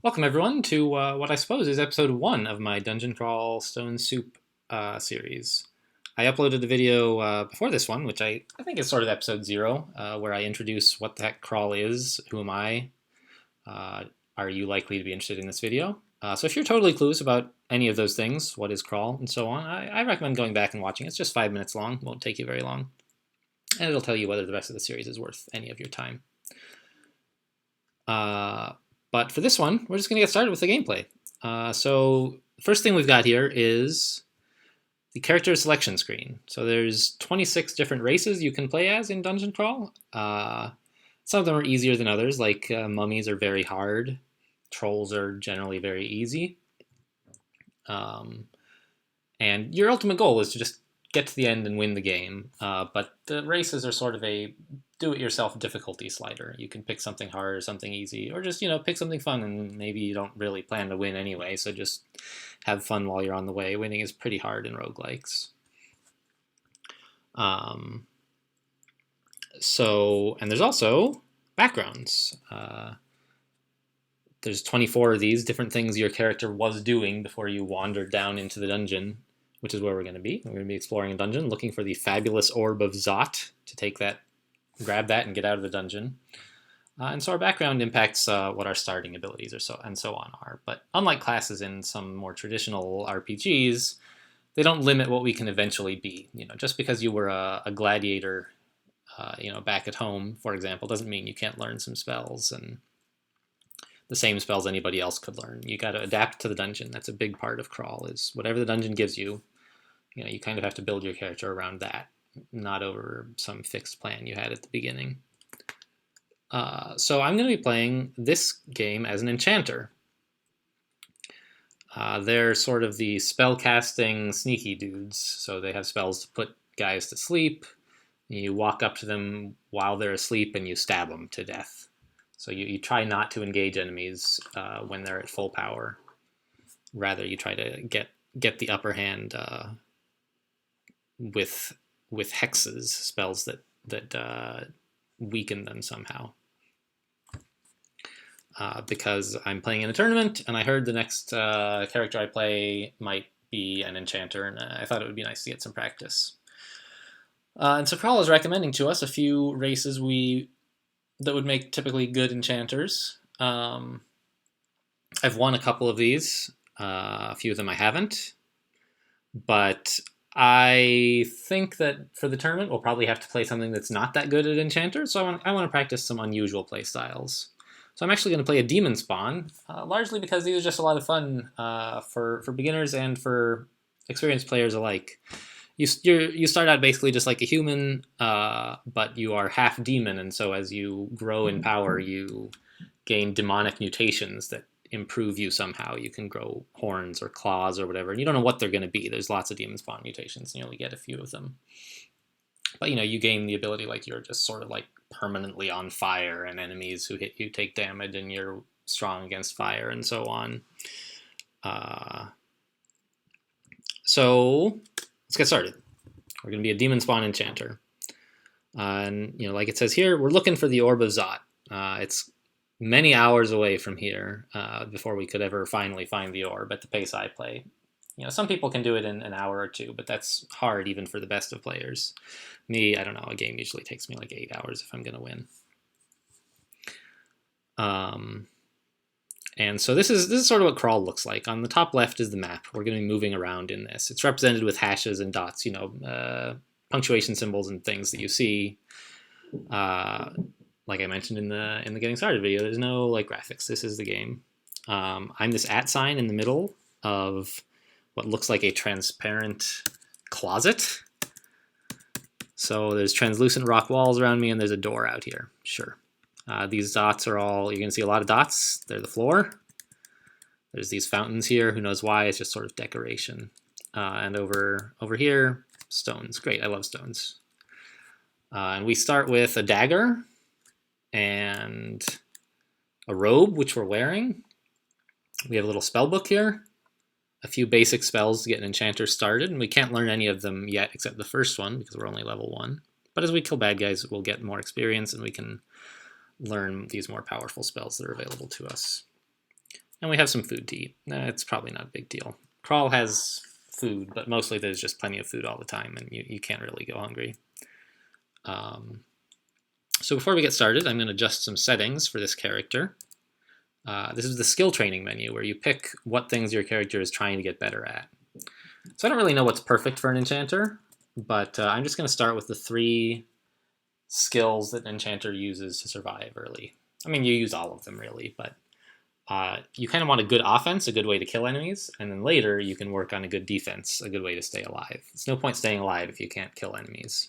Welcome everyone to what I suppose is episode 1 of my Dungeon Crawl Stone Soup series. I uploaded the video before this one, which I think is sort of episode 0, where I introduce what the heck Crawl is, who am I, uh, are you likely to be interested in this video? So if you're totally clueless about any of those things, what is Crawl, and so on, I recommend going back and watching. It's just 5 minutes long, won't take you very long, and it'll tell you whether the rest of the series is worth any of your time. But for this one, we're just going to get started with the gameplay. So the first thing we've got here is the character selection screen. So there's 26 different races you can play as in Dungeon Crawl. Some of them are easier than others, like mummies are very hard. Trolls are generally very easy. And your ultimate goal is to just get to the end and win the game. But the races are sort of a do-it-yourself difficulty slider. You can pick something hard or something easy, or just pick something fun, and maybe you don't really plan to win anyway. So just have fun while you're on the way. Winning is pretty hard in roguelikes. And there's also backgrounds. There's 24 of these different things your character was doing before you wandered down into the dungeon, which is where we're going to be. We're going to be exploring a dungeon, looking for the fabulous orb of Zot to take that, grab that, and get out of the dungeon. And so our background impacts what our starting abilities and so on are. But unlike classes in some more traditional RPGs, they don't limit what we can eventually be. Just because you were a gladiator, back at home, for example, doesn't mean you can't learn some spells and the same spells anybody else could learn. You got to adapt to the dungeon. That's a big part of Crawl, is whatever the dungeon gives you, you kind of have to build your character around that, not over some fixed plan you had at the beginning. So I'm going to be playing this game as an enchanter. They're sort of the spell-casting sneaky dudes, so they have spells to put guys to sleep. You walk up to them while they're asleep and you stab them to death. So you try not to engage enemies when they're at full power. Rather, you try to get the upper hand with hexes, spells that weaken them somehow. Because I'm playing in a tournament, and I heard the next character I play might be an enchanter, and I thought it would be nice to get some practice. And so Crawl is recommending to us a few races that would make typically good enchanters. I've won a couple of these. A few of them I haven't. But I think that for the tournament, we'll probably have to play something that's not that good at enchanters. So I want to practice some unusual play styles. So I'm actually going to play a demon spawn, largely because these are just a lot of fun for beginners and for experienced players alike. You start out basically just like a human, but you are half demon, and so as you grow in power, you gain demonic mutations that improve you somehow. You can grow horns or claws or whatever, and you don't know what they're going to be. There's lots of demon spawn mutations, and you only get a few of them. But you gain the ability, like you're just sort of like permanently on fire, and enemies who hit you take damage, and you're strong against fire, and so on. So let's get started. We're going to be a demon spawn enchanter. And, like it says here, we're looking for the Orb of Zot. It's many hours away from here before we could ever finally find the orb at the pace I play. Some people can do it in an hour or two, but that's hard even for the best of players. Me, I don't know, a game usually takes me like 8 hours if I'm going to win. And so this is sort of what Crawl looks like. On the top left is the map. We're going to be moving around in this. It's represented with hashes and dots, punctuation symbols and things that you see. Like I mentioned in the getting started video, there's no graphics. This is the game. I'm this @ sign in the middle of what looks like a transparent closet. So there's translucent rock walls around me, and there's a door out here. Sure. These dots are all, you're going to see a lot of dots. They're the floor. There's these fountains here. Who knows why? It's just sort of decoration. And over here, stones. Great, I love stones. And we start with a dagger and a robe, which we're wearing. We have a little spell book here. A few basic spells to get an enchanter started, and we can't learn any of them yet except the first one because we're only level 1. But as we kill bad guys, we'll get more experience and we can learn these more powerful spells that are available to us. And we have some food to eat. It's probably not a big deal. Crawl has food, but mostly there's just plenty of food all the time, and you can't really go hungry. So before we get started, I'm going to adjust some settings for this character. This is the skill training menu, where you pick what things your character is trying to get better at. So I don't really know what's perfect for an enchanter, but I'm just going to start with the 3 skills that an enchanter uses to survive early. I mean, you use all of them, really, but you kind of want a good offense, a good way to kill enemies, and then later you can work on a good defense, a good way to stay alive. It's no point staying alive if you can't kill enemies.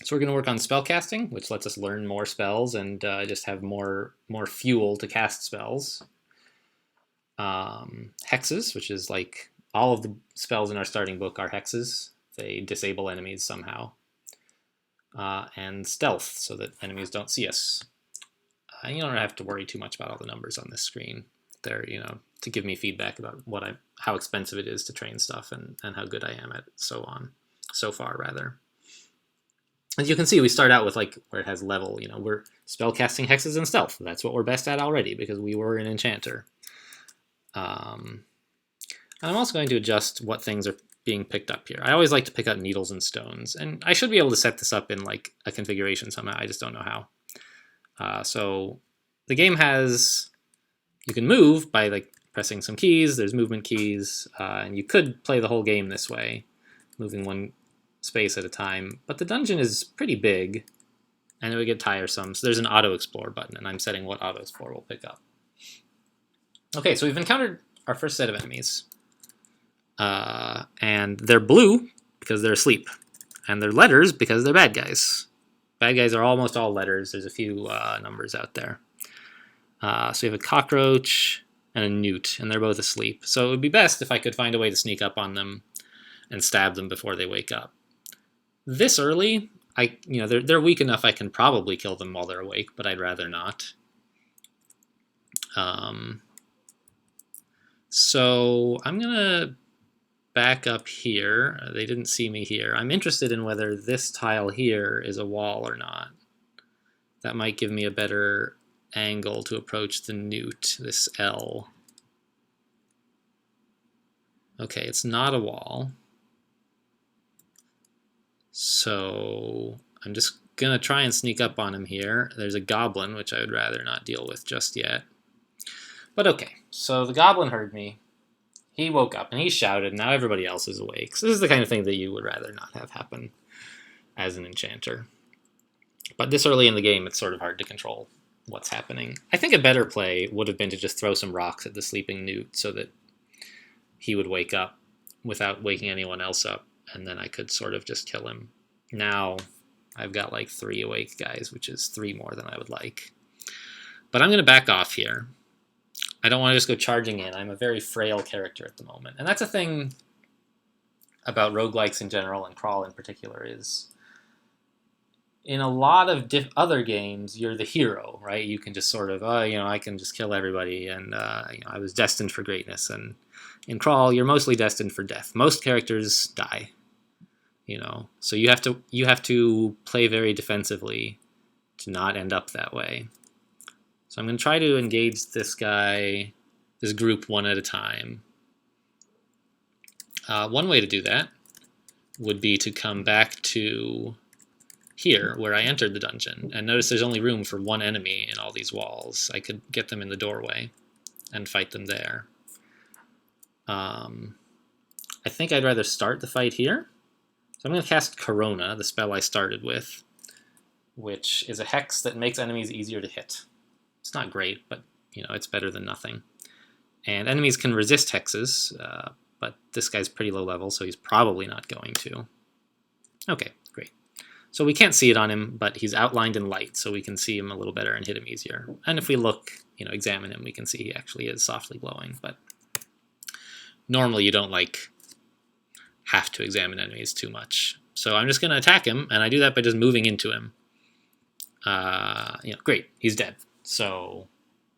So we're going to work on spellcasting, which lets us learn more spells and just have more fuel to cast spells. Hexes, which is like all of the spells in our starting book are hexes. They disable enemies somehow. And stealth, so that enemies don't see us. You don't have to worry too much about all the numbers on this screen. They're, to give me feedback about how expensive it is to train stuff and how good I am at it, so far rather. As you can see, we start out with where it has level. We're spellcasting hexes and stealth. That's what we're best at already because we were an enchanter. And I'm also going to adjust what things are being picked up here. I always like to pick up needles and stones, and I should be able to set this up in a configuration somehow. I just don't know how. So the game you can move by pressing some keys. There's movement keys, and you could play the whole game this way, moving one space at a time, but the dungeon is pretty big and it would get tiresome. So there's an auto explore button, and I'm setting what auto explore will pick up. Okay, so we've encountered our first set of enemies, and they're blue because they're asleep, and they're letters because they're bad guys. Bad guys are almost all letters. There's a few numbers out there. So we have a cockroach and a newt, and they're both asleep. So it would be best if I could find a way to sneak up on them and stab them before they wake up. This early, they're weak enough I can probably kill them while they're awake, but I'd rather not. So I'm going to back up here. They didn't see me here. I'm interested in whether this tile here is a wall or not. That might give me a better angle to approach the newt, this L. Okay, it's not a wall. So I'm just going to try and sneak up on him here. There's a goblin, which I would rather not deal with just yet. But okay, so the goblin heard me. He woke up and he shouted, and now everybody else is awake. So this is the kind of thing that you would rather not have happen as an enchanter. But this early in the game, it's sort of hard to control what's happening. I think a better play would have been to just throw some rocks at the sleeping newt so that he would wake up without waking anyone else up, and then I could sort of just kill him. Now I've got 3 awake guys, which is 3 more than I would like. But I'm going to back off here. I don't want to just go charging in. I'm a very frail character at the moment. And that's a thing about roguelikes in general, and Crawl in particular, is in a lot of other games, you're the hero, right? You can just sort of, I can just kill everybody, and I was destined for greatness. And in Crawl, you're mostly destined for death. Most characters die, so you have to play very defensively to not end up that way. So I'm going to try to engage this group one at a time. One way to do that would be to come back to here, where I entered the dungeon, and notice there's only room for 1 enemy in all these walls. I could get them in the doorway and fight them there. I think I'd rather start the fight here. So I'm going to cast Corona, the spell I started with, which is a hex that makes enemies easier to hit. It's not great, but it's better than nothing. And enemies can resist hexes, but this guy's pretty low level, so he's probably not going to. Okay, great. So we can't see it on him, but he's outlined in light, so we can see him a little better and hit him easier. And if we look, examine him, we can see he actually is softly glowing, but normally you don't have to examine enemies too much. So I'm just going to attack him, and I do that by just moving into him. Great, he's dead. So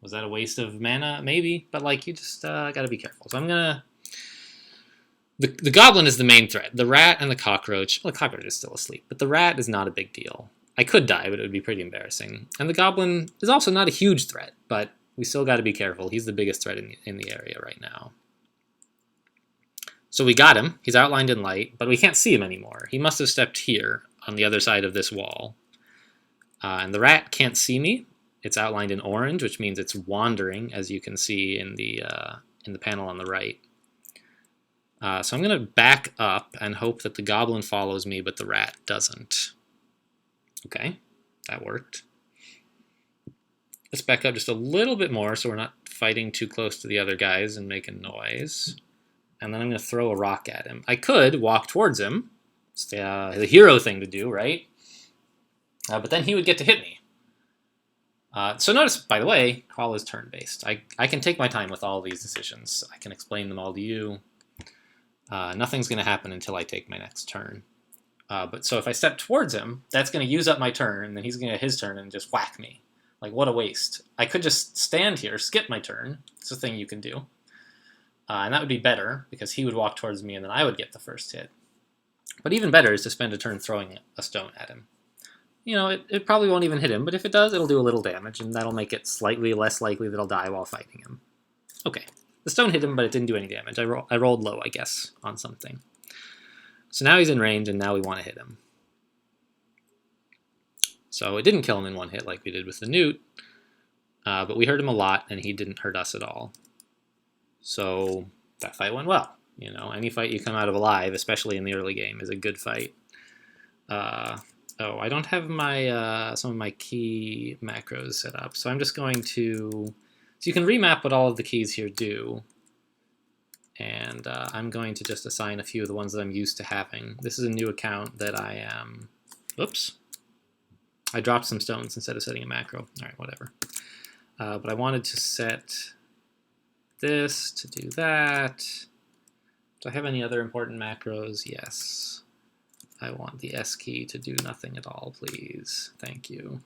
was that a waste of mana? Maybe, but you just gotta be careful. So I'm gonna. The goblin is the main threat. The rat and the cockroach. Well, the cockroach is still asleep, but the rat is not a big deal. I could die, but it would be pretty embarrassing. And the goblin is also not a huge threat, but we still got to be careful. He's the biggest threat in the area right now. So we got him. He's outlined in light, but we can't see him anymore. He must have stepped here on the other side of this wall. And the rat can't see me. It's outlined in orange, which means it's wandering, as you can see in the panel on the right. So I'm going to back up and hope that the goblin follows me, but the rat doesn't. Okay, that worked. Let's back up just a little bit more so we're not fighting too close to the other guys and making noise. And then I'm going to throw a rock at him. I could walk towards him. It's the hero thing to do, right? But then he would get to hit me. So notice, by the way, Crawl is turn-based. I can take my time with all these decisions. I can explain them all to you. Nothing's going to happen until I take my next turn. But so if I step towards him, that's going to use up my turn, and then he's going to get his turn and just whack me. Like, what a waste. I could just stand here, skip my turn. It's a thing you can do. And that would be better, because he would walk towards me and then I would get the first hit. But even better is to spend a turn throwing a stone at him. You know, it probably won't even hit him, but if it does, it'll do a little damage, and that'll make it slightly less likely that I'll die while fighting him. Okay, the stone hit him, but it didn't do any damage. I rolled low, I guess, on something. So now he's in range, and now we want to hit him. So it didn't kill him in one hit like we did with the newt, but we hurt him a lot, and he didn't hurt us at all. So that fight went well. You know, any fight you come out of alive, especially in the early game, is a good fight. Oh, I don't have my some of my key macros set up, so I'm just going to... So you can remap what all of the keys here do, and I'm going to just assign a few of the ones that I'm used to having. This is a new account that I am... Oops. I dropped some stones instead of setting a macro. All right, whatever. But I wanted to set this to do that. Do I have any other important macros? Yes. I want the S key to do nothing at all, please. Thank you.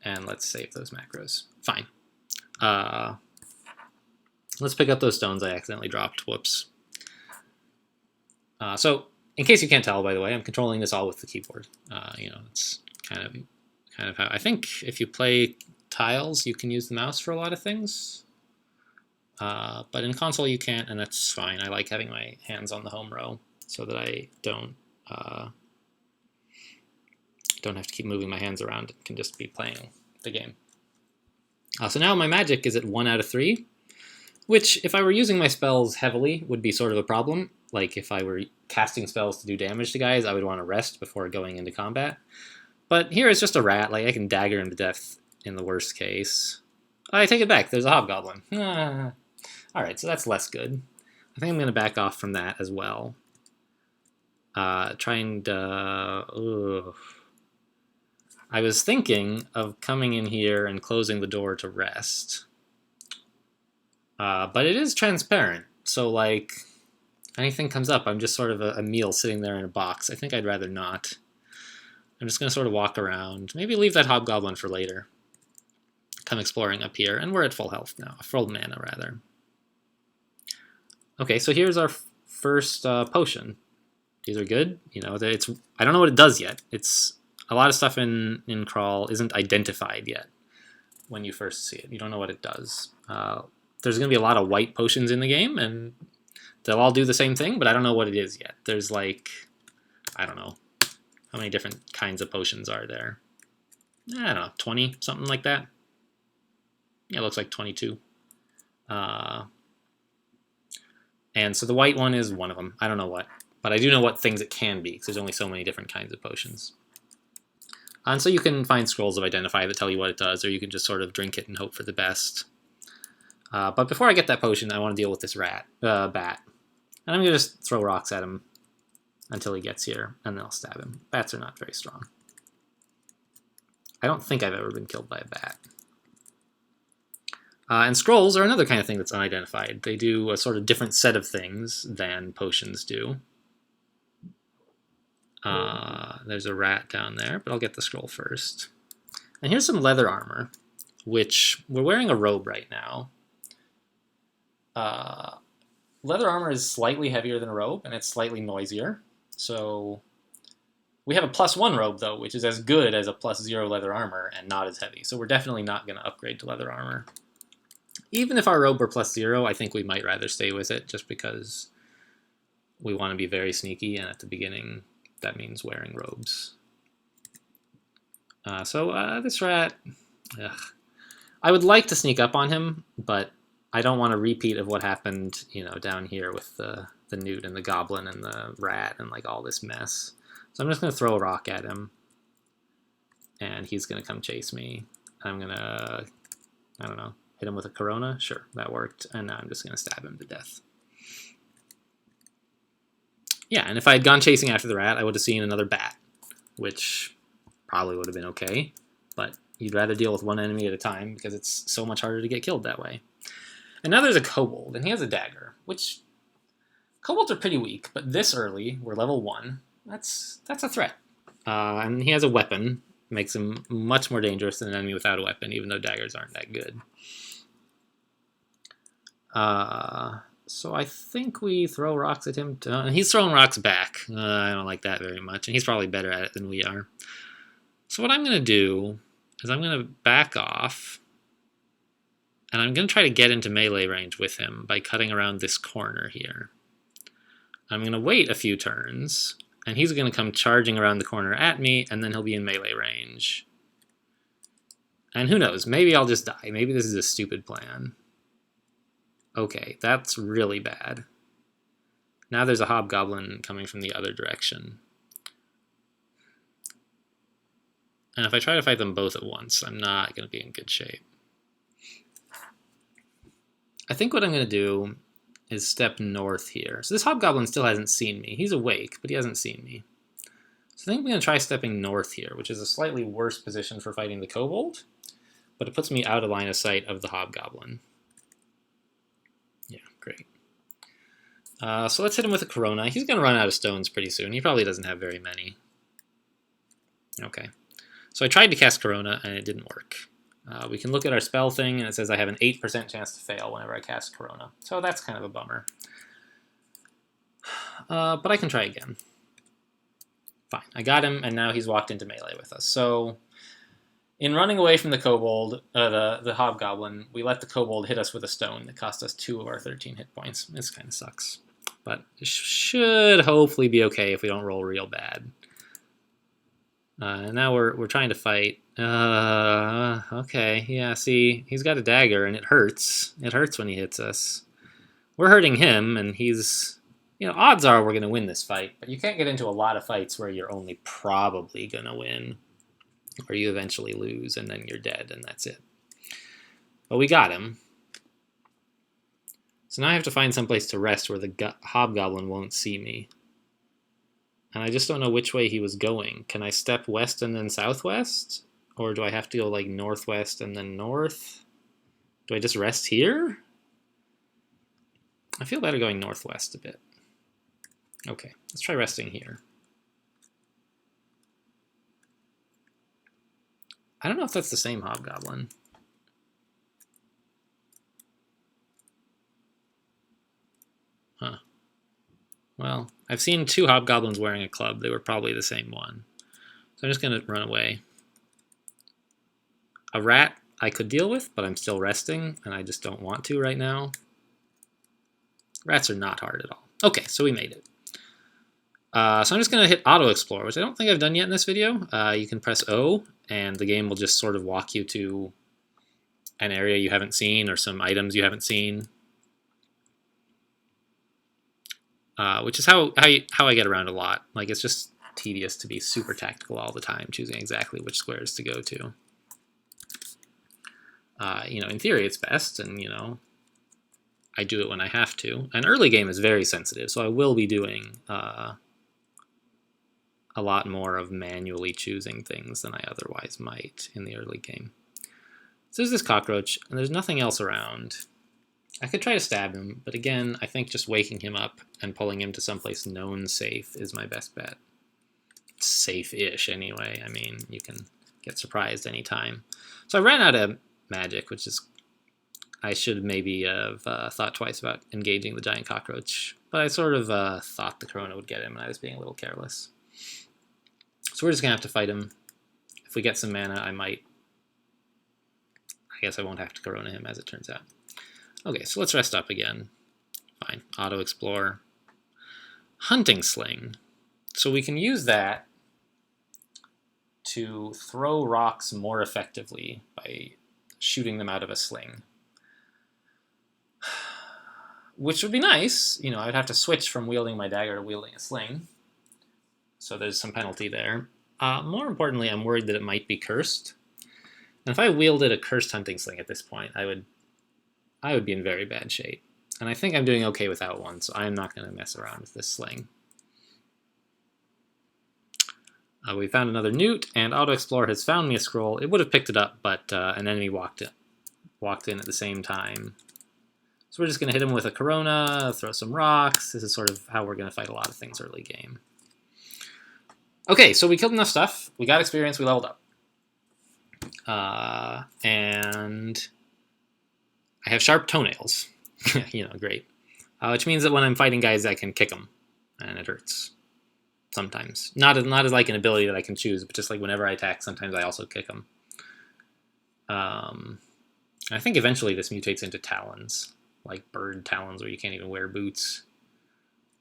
And let's save those macros. Fine. Let's pick up those stones I accidentally dropped. Whoops. So, in case you can't tell, by the way, I'm controlling this all with the keyboard. You know, it's kind of how... I think if you play tiles, you can use the mouse for a lot of things. But in console you can't, and that's fine. I like having my hands on the home row so that I don't have to keep moving my hands around. It can just be playing the game. So now my magic is at 1 out of 3, which, if I were using my spells heavily, would be sort of a problem. Like, if I were casting spells to do damage to guys, I would want to rest before going into combat. But here it's just a rat. Like, I can dagger him to death in the worst case. I take it back. There's a Hobgoblin. Alright, so that's less good. I think I'm going to back off from that as well. I was thinking of coming in here and closing the door to rest. But it is transparent, so, like, anything comes up, I'm just sort of a meal sitting there in a box. I think I'd rather not. I'm just going to sort of walk around. Maybe leave that Hobgoblin for later. Come exploring up here, and we're at full health now. Full mana, rather. Okay, so here's our first potion. These are good. You know, I don't know what it does yet. It's a lot of stuff in Crawl isn't identified yet when you first see it. You don't know what it does. There's going to be a lot of white potions in the game, and they'll all do the same thing, but I don't know what it is yet. There's like, I don't know, how many different kinds of potions are there? I don't know, 20, something like that. Yeah, it looks like 22. And so the white one is one of them. I don't know what. But I do know what things it can be, because there's only so many different kinds of potions. And so you can find scrolls of Identify that tell you what it does, or you can just sort of drink it and hope for the best. But before I get that potion, I want to deal with this bat. And I'm going to just throw rocks at him until he gets here, and then I'll stab him. Bats are not very strong. I don't think I've ever been killed by a bat. And scrolls are another kind of thing that's unidentified. They do a sort of different set of things than potions do. There's a rat down there, but I'll get the scroll first. And here's some leather armor, which we're wearing a robe right now. Leather armor is slightly heavier than a robe, and it's slightly noisier. So We have a +1 robe, though, which is as good as a +0 leather armor and not as heavy. So we're definitely not going to upgrade to leather armor. Even if our robe were +0, I think we might rather stay with it just because we want to be very sneaky, and at the beginning, that means wearing robes. So this rat, ugh. I would like to sneak up on him, but I don't want a repeat of what happened, down here with the newt and the goblin and the rat and like all this mess. So I'm just going to throw a rock at him, and he's going to come chase me. I'm going to, I don't know, hit him with a corona. Sure, that worked. And now I'm just going to stab him to death. Yeah, and if I had gone chasing after the rat, I would have seen another bat, which probably would have been okay. But you'd rather deal with one enemy at a time because it's so much harder to get killed that way. And now there's a kobold, and he has a dagger, which kobolds are pretty weak, but this early, we're level 1, that's a threat. And he has a weapon, makes him much more dangerous than an enemy without a weapon, even though daggers aren't that good. So I think we throw rocks at him. And he's throwing rocks back. I don't like that very much, and he's probably better at it than we are. So what I'm going to do is I'm going to back off, and I'm going to try to get into melee range with him by cutting around this corner here. I'm going to wait a few turns, and he's going to come charging around the corner at me, and then he'll be in melee range. And who knows, maybe I'll just die. Maybe this is a stupid plan. Okay, that's really bad. Now there's a hobgoblin coming from the other direction. And if I try to fight them both at once, I'm not going to be in good shape. I think what I'm going to do is step north here. So this hobgoblin still hasn't seen me. He's awake, but he hasn't seen me. So I think I'm going to try stepping north here, which is a slightly worse position for fighting the kobold, but it puts me out of line of sight of the hobgoblin. Yeah, great. So let's hit him with a corona. He's going to run out of stones pretty soon. He probably doesn't have very many. Okay. So I tried to cast corona, and it didn't work. We can look at our spell thing, and it says I have an 8% chance to fail whenever I cast corona. So that's kind of a bummer. But I can try again. Fine. I got him, and now he's walked into melee with us. So in running away from the kobold, the hobgoblin, we let the kobold hit us with a stone that cost us 2 of our 13 hit points. This kind of sucks. But it should hopefully be okay if we don't roll real bad. Now we're trying to fight. Okay, yeah, see, he's got a dagger, and it hurts. It hurts when he hits us. We're hurting him, and he's... odds are we're going to win this fight, but you can't get into a lot of fights where you're only probably going to win, or you eventually lose, and then you're dead, and that's it. But we got him. So now I have to find someplace to rest where the hobgoblin won't see me. And I just don't know which way he was going. Can I step west and then southwest? Or do I have to go like northwest and then north? Do I just rest here? I feel better going northwest a bit. Okay, let's try resting here. I don't know if that's the same hobgoblin. Huh. Well, I've seen 2 hobgoblins wearing a club. They were probably the same one. So I'm just going to run away. A rat I could deal with, but I'm still resting, and I just don't want to right now. Rats are not hard at all. Okay, so we made it. So I'm just going to hit Auto Explore, which I don't think I've done yet in this video. You can press O, and the game will just sort of walk you to an area you haven't seen or some items you haven't seen. Which is how I get around a lot. Like, it's just tedious to be super tactical all the time, choosing exactly which squares to go to. In theory it's best, and, I do it when I have to. And early game is very sensitive, so I will be doing a lot more of manually choosing things than I otherwise might in the early game. So there's this cockroach, and there's nothing else around. I could try to stab him, but again, I think just waking him up and pulling him to someplace known safe is my best bet. Safe-ish, anyway. I mean, you can get surprised anytime. So I ran out of magic, which is... I should maybe have thought twice about engaging the giant cockroach, but I sort of thought the corona would get him, and I was being a little careless. So we're just going to have to fight him. If we get some mana, I guess I won't have to Corona him, as it turns out. Okay, so let's rest up again. Fine. Auto-explore. Hunting Sling. So we can use that to throw rocks more effectively by shooting them out of a sling. Which would be nice. You know, I'd have to switch from wielding my dagger to wielding a sling. So there's some penalty there. More importantly, I'm worried that it might be cursed. And if I wielded a cursed hunting sling at this point, I would be in very bad shape. And I think I'm doing okay without one, so I'm not going to mess around with this sling. We found another newt, and Auto-Explore has found me a scroll. It would have picked it up, but an enemy walked in at the same time. So we're just going to hit him with a Corona, throw some rocks. This is sort of how we're going to fight a lot of things early game. Okay, so we killed enough stuff. We got experience. We leveled up. And I have sharp toenails. You know, great. Which means that when I'm fighting guys, I can kick them, and it hurts. Sometimes. Not as like an ability that I can choose, but just like whenever I attack, sometimes I also kick them. I think eventually this mutates into talons, like bird talons where you can't even wear boots.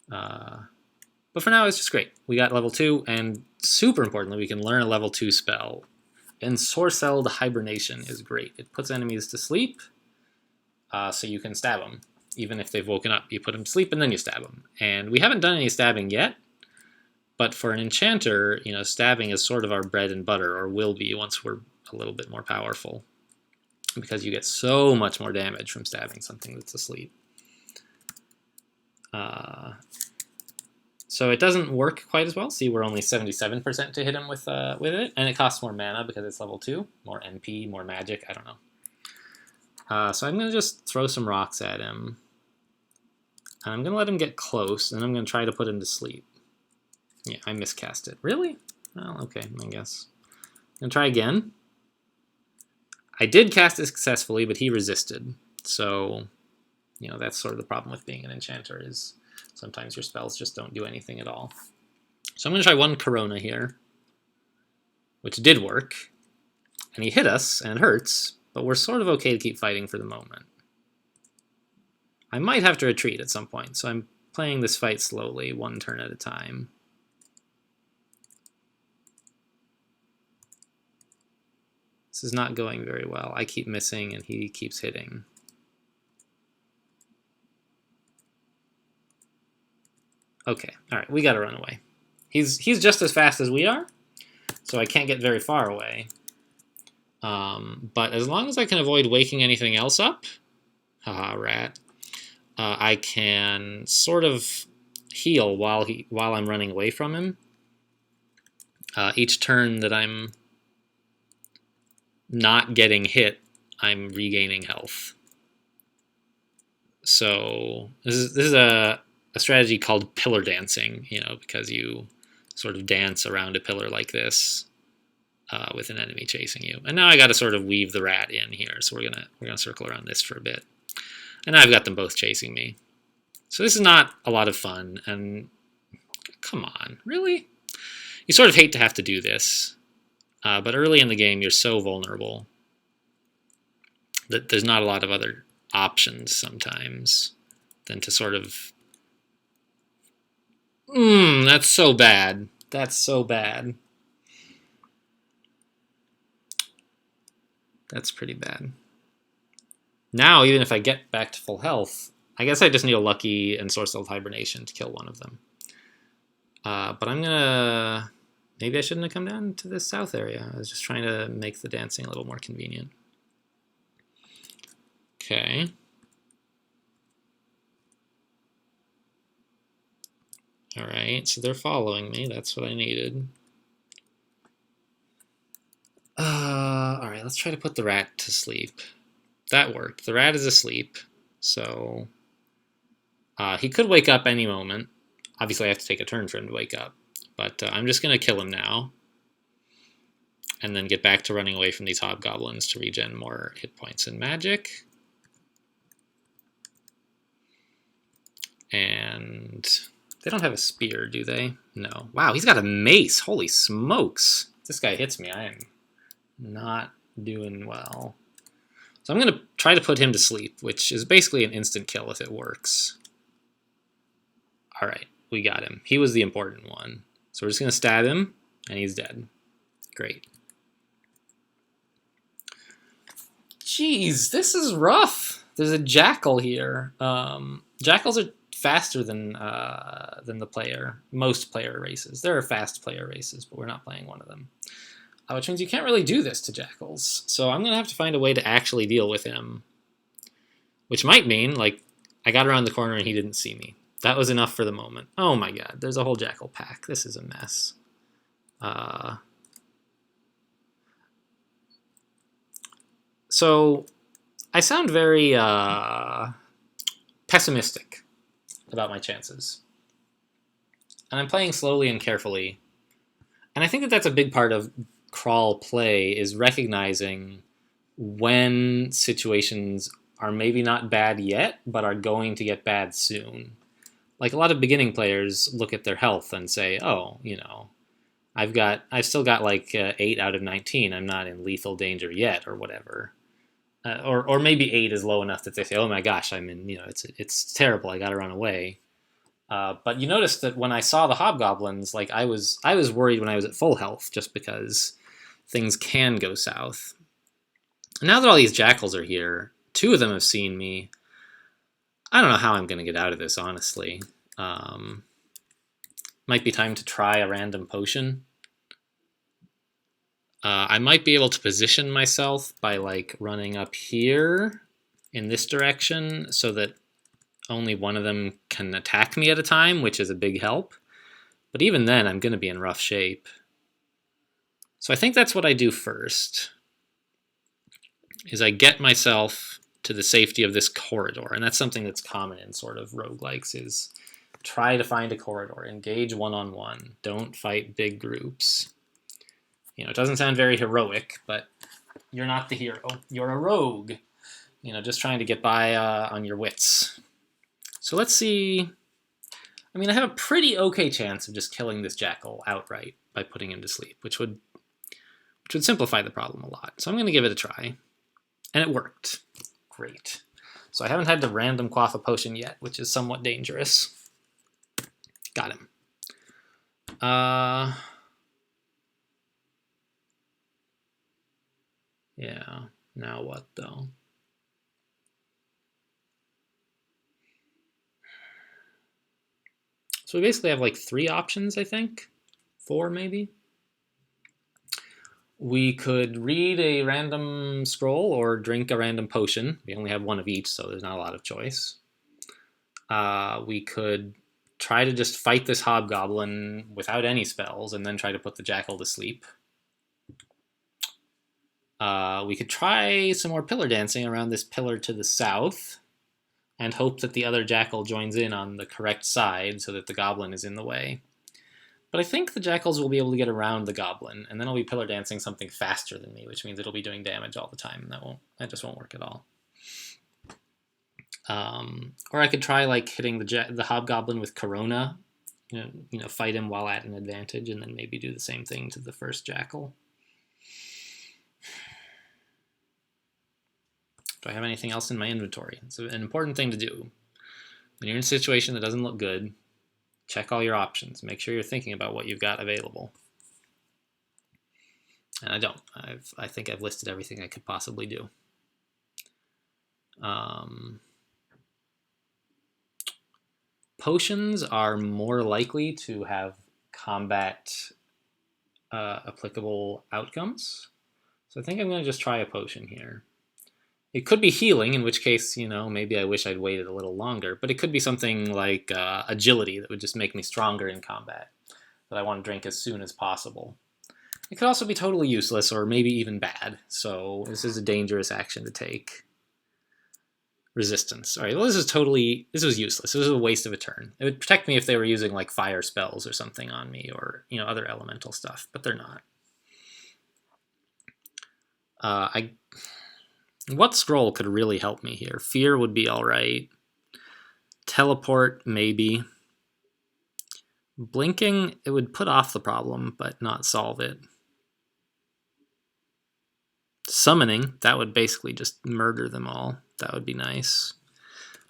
But for now, it's just great. We got level 2, and super importantly, we can learn a level 2 spell. Ensorcelled Hibernation is great. It puts enemies to sleep, so you can stab them. Even if they've woken up, you put them to sleep, and then you stab them. And we haven't done any stabbing yet, but for an enchanter, you know, stabbing is sort of our bread and butter, or will be once we're a little bit more powerful, because you get so much more damage from stabbing something that's asleep. So it doesn't work quite as well. See, we're only 77% to hit him with it, and it costs more mana because it's level 2, more NP, more magic. I don't know. So I'm going to just throw some rocks at him. And I'm going to let him get close, and I'm going to try to put him to sleep. Yeah, I miscast it. Really? Well, okay, I guess. I'm going to try again. I did cast it successfully, but he resisted. So, you know, that's sort of the problem with being an enchanter, is sometimes your spells just don't do anything at all. So I'm going to try one Corona here, which did work. And he hit us, and it hurts, but we're sort of okay to keep fighting for the moment. I might have to retreat at some point, so I'm playing this fight slowly, one turn at a time. This is not going very well. I keep missing, and he keeps hitting. Okay, all right, we gotta run away. He's just as fast as we are, so I can't get very far away. But as long as I can avoid waking anything else up, haha, rat, I can sort of heal while I'm running away from him. Each turn that I'm not getting hit, I'm regaining health. So this is a strategy called pillar dancing, you know, because you sort of dance around a pillar like this with an enemy chasing you. And now I got to sort of weave the rat in here, so we're gonna circle around this for a bit. And I've got them both chasing me. So this is not a lot of fun, and come on, really? You sort of hate to have to do this, but early in the game you're so vulnerable that there's not a lot of other options sometimes than to sort of... that's so bad. That's so bad. That's pretty bad. Now, even if I get back to full health, I guess I just need a lucky Ensorcelled Hibernation to kill one of them. But I'm gonna... Maybe I shouldn't have come down to this south area. I was just trying to make the dancing a little more convenient. Okay. Alright, so they're following me. That's what I needed. Alright, let's try to put the rat to sleep. That worked. The rat is asleep, so he could wake up any moment. Obviously, I have to take a turn for him to wake up, but I'm just going to kill him now, and then get back to running away from these hobgoblins to regen more hit points and magic. And They don't have a spear, do they? No. Wow, he's got a mace. Holy smokes. If this guy hits me, I am not doing well. So I'm going to try to put him to sleep, which is basically an instant kill if it works. All right, we got him. He was the important one. So we're just going to stab him, and he's dead. Great. Jeez, this is rough. There's a jackal here. Jackals are faster than the most player races. There are fast player races, but we're not playing one of them. Which means you can't really do this to jackals. So I'm going to have to find a way to actually deal with him. Which might mean, like, I got around the corner and he didn't see me. That was enough for the moment. Oh my god, there's a whole jackal pack. This is a mess. So I sound very pessimistic about my chances. And I'm playing slowly and carefully. And I think that that's a big part of crawl play, is recognizing when situations are maybe not bad yet, but are going to get bad soon. Like, a lot of beginning players look at their health and say, oh, you know, I've still got like 8 out of 19. I'm not in lethal danger yet, or whatever. Or maybe 8 is low enough that they say, oh my gosh, I'm in, you know, it's terrible. I got to run away. But you notice that when I saw the hobgoblins, like, I was worried when I was at full health, just because things can go south. And now that all these jackals are here, 2 of them have seen me. I don't know how I'm going to get out of this, honestly. Might be time to try a random potion. I might be able to position myself by, like, running up here in this direction so that only one of them can attack me at a time, which is a big help. But even then, I'm going to be in rough shape. So I think that's what I do first, is I get myself to the safety of this corridor. And that's something that's common in sort of roguelikes, is try to find a corridor, engage one-on-one, don't fight big groups. You know, it doesn't sound very heroic, but you're not the hero. You're a rogue. You know, just trying to get by on your wits. So let's see. I mean, I have a pretty okay chance of just killing this jackal outright by putting him to sleep, which would simplify the problem a lot. So I'm going to give it a try. And it worked. Great. So I haven't had to random quaff a potion yet, which is somewhat dangerous. Got him. Yeah. Now what, though? So we basically have like 3 options, I think. 4, maybe. We could read a random scroll or drink a random potion. We only have 1 of each, so there's not a lot of choice. We could try to just fight this hobgoblin without any spells and then try to put the jackal to sleep. We could try some more pillar dancing around this pillar to the south and hope that the other jackal joins in on the correct side so that the goblin is in the way. But I think the jackals will be able to get around the goblin, and then I'll be pillar dancing something faster than me, which means it'll be doing damage all the time, and that just won't work at all. Or I could try like hitting the hobgoblin with Corona, you know, fight him while at an advantage, and then maybe do the same thing to the first jackal. Do I have anything else in my inventory? It's an important thing to do. When you're in a situation that doesn't look good, check all your options. Make sure you're thinking about what you've got available. And I don't. I think I've listed everything I could possibly do. Potions are more likely to have combat applicable outcomes. So I think I'm going to just try a potion here. It could be healing, in which case, you know, maybe I wish I'd waited a little longer. But it could be something like agility that would just make me stronger in combat that I want to drink as soon as possible. It could also be totally useless or maybe even bad. So this is a dangerous action to take. Resistance. All right, well, this was useless. This was a waste of a turn. It would protect me if they were using like fire spells or something on me, or, you know, other elemental stuff, but they're not. What scroll could really help me here? Fear would be all right. Teleport, maybe. Blinking, it would put off the problem, but not solve it. Summoning, that would basically just murder them all. That would be nice.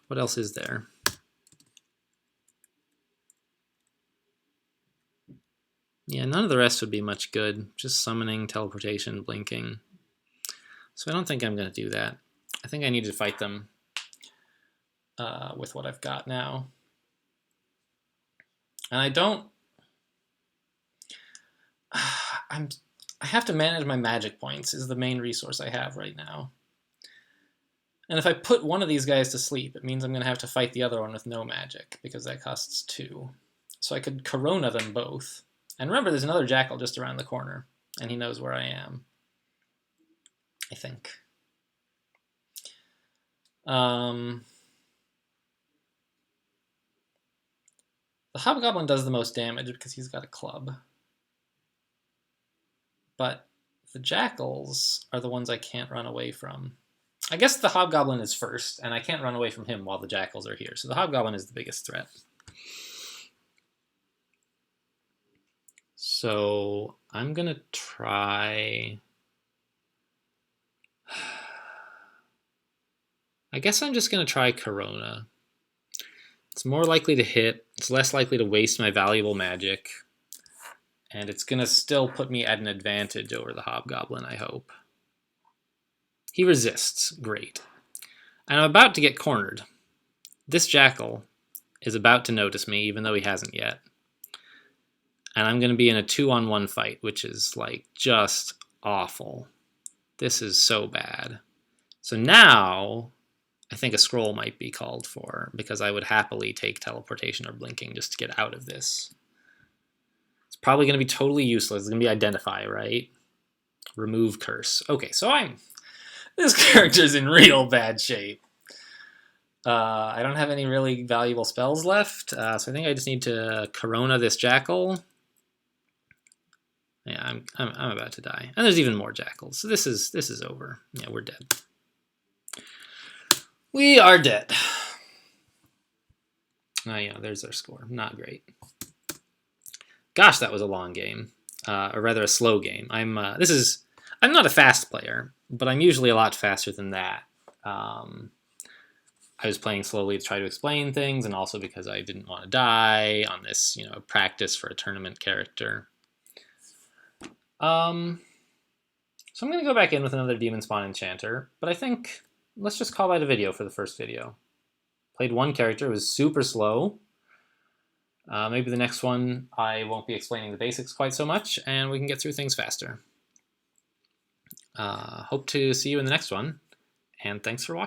What else is there? Yeah, none of the rest would be much good. Just summoning, teleportation, blinking. So I don't think I'm going to do that. I think I need to fight them with what I've got now. And I don't... I have to manage my magic points is the main resource I have right now. And if I put one of these guys to sleep, it means I'm going to have to fight the other one with no magic, because that costs 2. So I could Corona them both. And remember, there's another Jackal just around the corner, and he knows where I am. I think. The Hobgoblin does the most damage because he's got a club. But the Jackals are the ones I can't run away from. I guess the Hobgoblin is first, and I can't run away from him while the Jackals are here. So the Hobgoblin is the biggest threat. So I'm going to try... I guess I'm just going to try Corona. It's more likely to hit. It's less likely to waste my valuable magic. And it's going to still put me at an advantage over the Hobgoblin, I hope. He resists. Great. And I'm about to get cornered. This Jackal is about to notice me, even though he hasn't yet. And I'm going to be in a 2-on-1 fight, which is, like, just awful. This is so bad. So now, I think a scroll might be called for, because I would happily take teleportation or blinking just to get out of this. It's probably going to be totally useless. It's going to be identify, right? Remove curse. Okay, so this character's in real bad shape. I don't have any really valuable spells left, so I think I just need to Corona this Jackal. Yeah, I'm about to die, and there's even more Jackals. So this is over. Yeah, we're dead. We are dead. Oh yeah, there's our score. Not great. Gosh, that was a long game, or rather a slow game. I'm not a fast player, but I'm usually a lot faster than that. I was playing slowly to try to explain things, and also because I didn't want to die on this, practice for a tournament character. So I'm going to go back in with another Demon Spawn Enchanter, but I think let's just call that a video for the first video. Played one character, it was super slow. Maybe the next one I won't be explaining the basics quite so much, and we can get through things faster. Hope to see you in the next one, and thanks for watching.